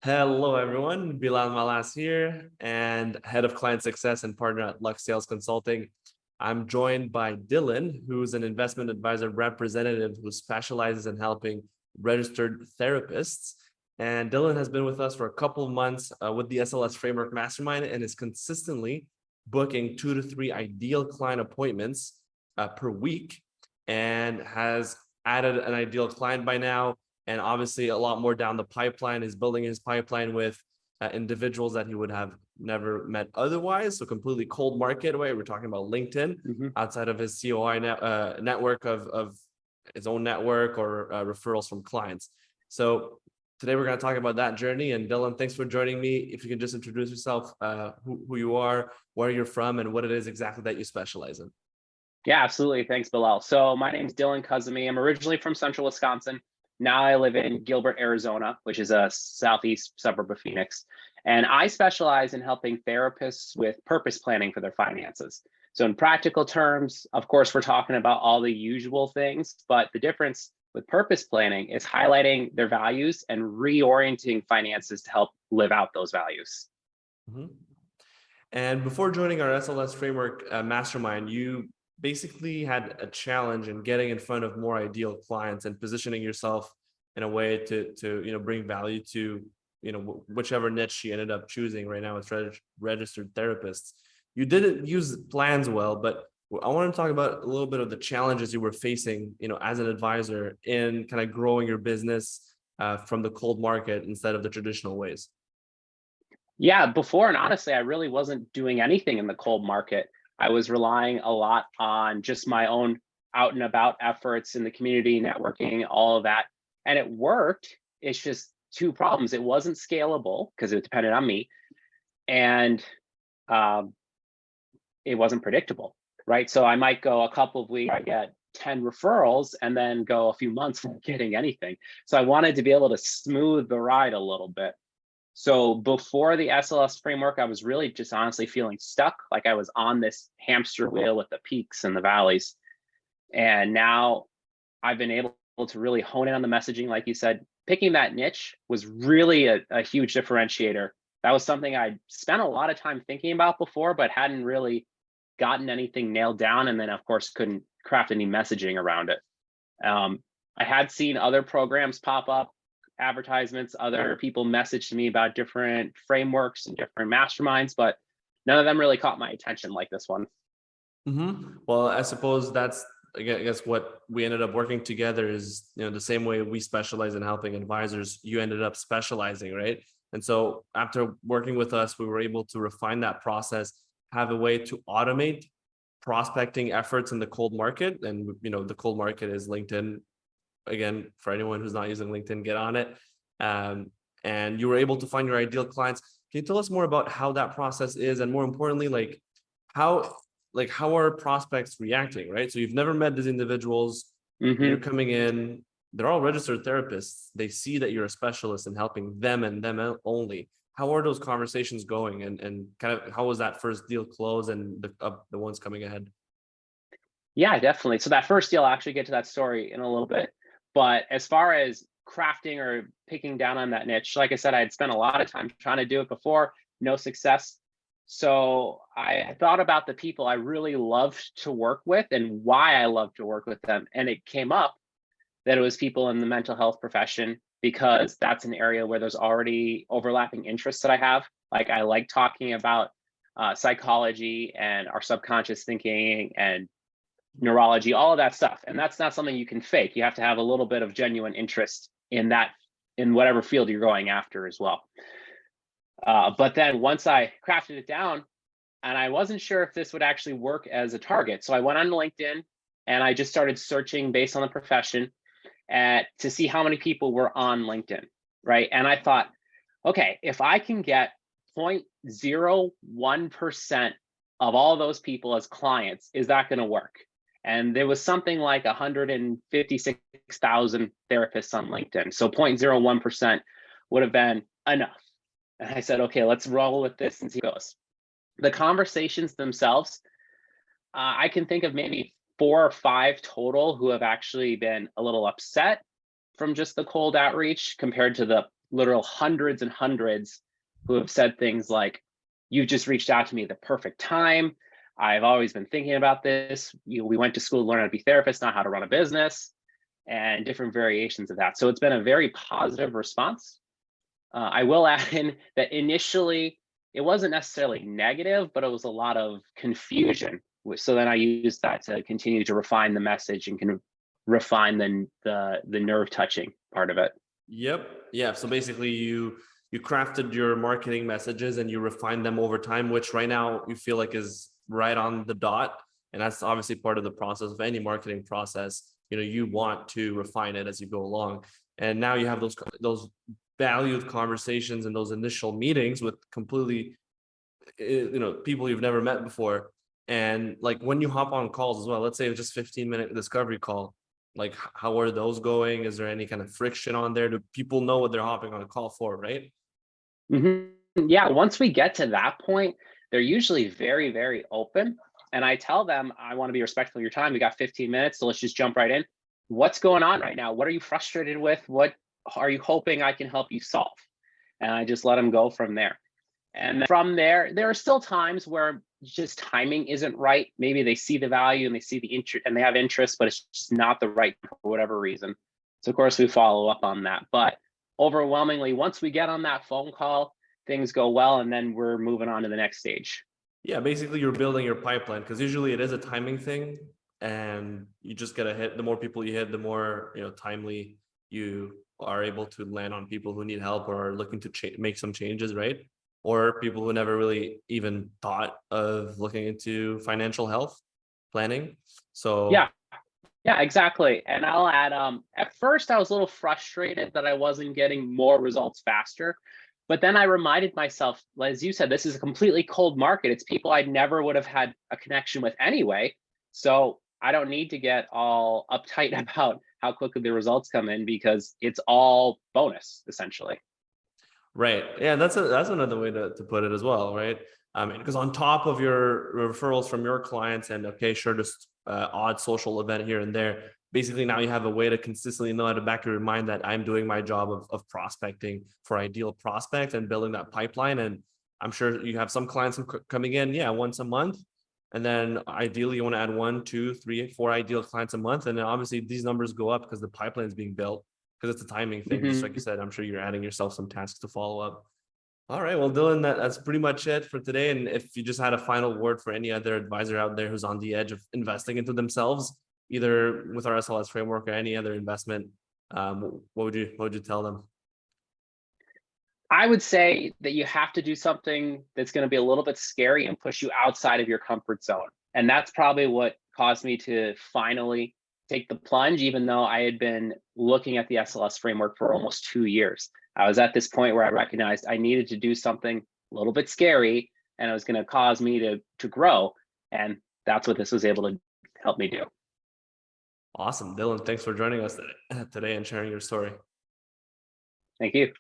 Hello, everyone. Bilal Malas here, and head of client success and partner at Lux Sales Consulting. I'm joined by Dillon, who's an investment advisor representative who specializes in helping registered therapists. And Dillon has been with us for a couple of months with the SLS Framework Mastermind and is consistently booking 2 to 3 ideal client appointments per week and has added an ideal client by now, and obviously a lot more down the pipeline. Is building his pipeline with individuals that he would have never met otherwise. So completely cold market way. We're talking about LinkedIn outside of his COI network of his own network or referrals from clients. So today we're going to talk about that journey. And Dillon, thanks for joining me. If you can just introduce yourself, who you are, where you're from, and what it is exactly that you specialize in. Yeah, absolutely. Thanks, Bilal. So my name's Dillon Kazemi. I'm originally from central Wisconsin. Now I live in Gilbert, Arizona, which is a southeast suburb of Phoenix. And I specialize in helping therapists with purpose planning for their finances. So in practical terms, of course, we're talking about all the usual things, but the difference with purpose planning is highlighting their values and reorienting finances to help live out those values. Mm-hmm. And before joining our SLS Framework Mastermind, you basically had a challenge in getting in front of more ideal clients and positioning yourself in a way to bring value to whichever niche you ended up choosing. Right now it's registered therapists. You didn't use plans well, but I want to talk about a little bit of the challenges you were facing as an advisor in kind of growing your business from the cold market instead of the traditional ways. Yeah, before, and honestly, I really wasn't doing anything in the cold market. I was relying a lot on just my own out and about efforts in the community, networking, all of that. And it worked. It's just two problems. It wasn't scalable because it depended on me. And it wasn't predictable, right? So I might go a couple of weeks, I get 10 referrals, and then go a few months without getting anything. So I wanted to be able to smooth the ride a little bit. So before the SLS framework, I was really just honestly feeling stuck, like I was on this hamster wheel with the peaks and the valleys. And now I've been able to really hone in on the messaging. Like you said, picking that niche was really a huge differentiator. That was something I spent a lot of time thinking about before, but hadn't really gotten anything nailed down. And then, of course, couldn't craft any messaging around it. I had seen other programs pop up, advertisements, other people messaged me about different frameworks and different masterminds, but none of them really caught my attention like this one. Well, I suppose that's, I guess, what we ended up working together is, the same way we specialize in helping advisors, you ended up specializing, right? And so after working with us, we were able to refine that process, have a way to automate prospecting efforts in the cold market. And, the cold market is LinkedIn. Again, for anyone who's not using LinkedIn, get on it. And you were able to find your ideal clients. Can you tell us more about how that process is? And more importantly, how are prospects reacting, right? So you've never met these individuals, you're coming in, they're all registered therapists. They see that you're a specialist in helping them and them only. How are those conversations going? And kind of how was that first deal closed and the ones coming ahead? Yeah, definitely. So that first deal, I'll actually get to that story in a little bit. But as far as crafting or picking down on that niche, like I said, I had spent a lot of time trying to do it before, no success. So I thought about the people I really loved to work with and why I loved to work with them. And it came up that it was people in the mental health profession, because that's an area where there's already overlapping interests that I have. Like I like talking about psychology and our subconscious thinking and neurology, all of that stuff. And that's not something you can fake. You have to have a little bit of genuine interest in that, in whatever field you're going after as well. But then once I crafted it down, and I wasn't sure if this would actually work as a target. So I went on LinkedIn and I just started searching based on the profession to see how many people were on LinkedIn, right? And I thought, okay, if I can get 0.01% of all those people as clients, is that going to work? And there was something like 156,000 therapists on LinkedIn. So 0.01% would have been enough. And I said, okay, let's roll with this and see how it goes. The conversations themselves, I can think of maybe 4 or 5 total who have actually been a little upset from just the cold outreach compared to the literal hundreds and hundreds who have said things like, "You just reached out to me at the perfect time. I've always been thinking about this. We went to school to learn how to be therapists, not how to run a business," and different variations of that. So it's been a very positive response. I will add in that initially it wasn't necessarily negative, but it was a lot of confusion. So then I used that to continue to refine the message and can refine the nerve touching part of it. Yep. Yeah. So basically you crafted your marketing messages and you refined them over time, which right now you feel like is right on the dot. And that's obviously part of the process of any marketing process. You want to refine it as you go along. And now you have those valued conversations and those initial meetings with completely people you've never met before. And like when you hop on calls as well, let's say it's just 15-minute discovery call, like how are those going? Is there any kind of friction on there? Do people know what they're hopping on a call for, right? Mhm. Yeah, once we get to that point, they're usually very, very open. And I tell them, I want to be respectful of your time. We got 15 minutes, so let's just jump right in. What's going on right now? What are you frustrated with? What are you hoping I can help you solve? And I just let them go from there. And then from there, there are still times where just timing isn't right. Maybe they see the value and they see the interest and they have interest, but it's just not the right for whatever reason. So of course we follow up on that. But overwhelmingly, once we get on that phone call, things go well, and then we're moving on to the next stage. Yeah, basically you're building your pipeline because usually it is a timing thing, and you just get a hit. The more people you hit, the more timely you are able to land on people who need help or are looking to make some changes, right? Or people who never really even thought of looking into financial health planning. So Yeah, yeah, exactly. And I'll add, at first I was a little frustrated that I wasn't getting more results faster. But then I reminded myself, as you said, this is a completely cold market. It's people I never would have had a connection with anyway. So I don't need to get all uptight about how quickly the results come in because it's all bonus, essentially. right. Yeah, that's another way to put it as well, right? Because on top of your referrals from your clients and okay, sure, just odd social event here and there, basically now you have a way to consistently know how to back your mind that I'm doing my job of prospecting for ideal prospects and building that pipeline. And I'm sure you have some clients coming in, yeah, once a month. And then ideally you want to add 1, 2, 3, 4 ideal clients a month. And then obviously these numbers go up because the pipeline is being built because it's a timing thing. Just like you Mhm. said, I'm sure you're adding yourself some tasks to follow up. All right. Well, Dylan, that's pretty much it for today. And if you just had a final word for any other advisor out there who's on the edge of investing into themselves, either with our SLS framework or any other investment, what would you tell them? I would say that you have to do something that's going to be a little bit scary and push you outside of your comfort zone. And that's probably what caused me to finally take the plunge, even though I had been looking at the SLS framework for almost 2 years. I was at this point where I recognized I needed to do something a little bit scary and it was going to cause me to grow. And that's what this was able to help me do. Awesome. Dylan, thanks for joining us today and sharing your story. Thank you.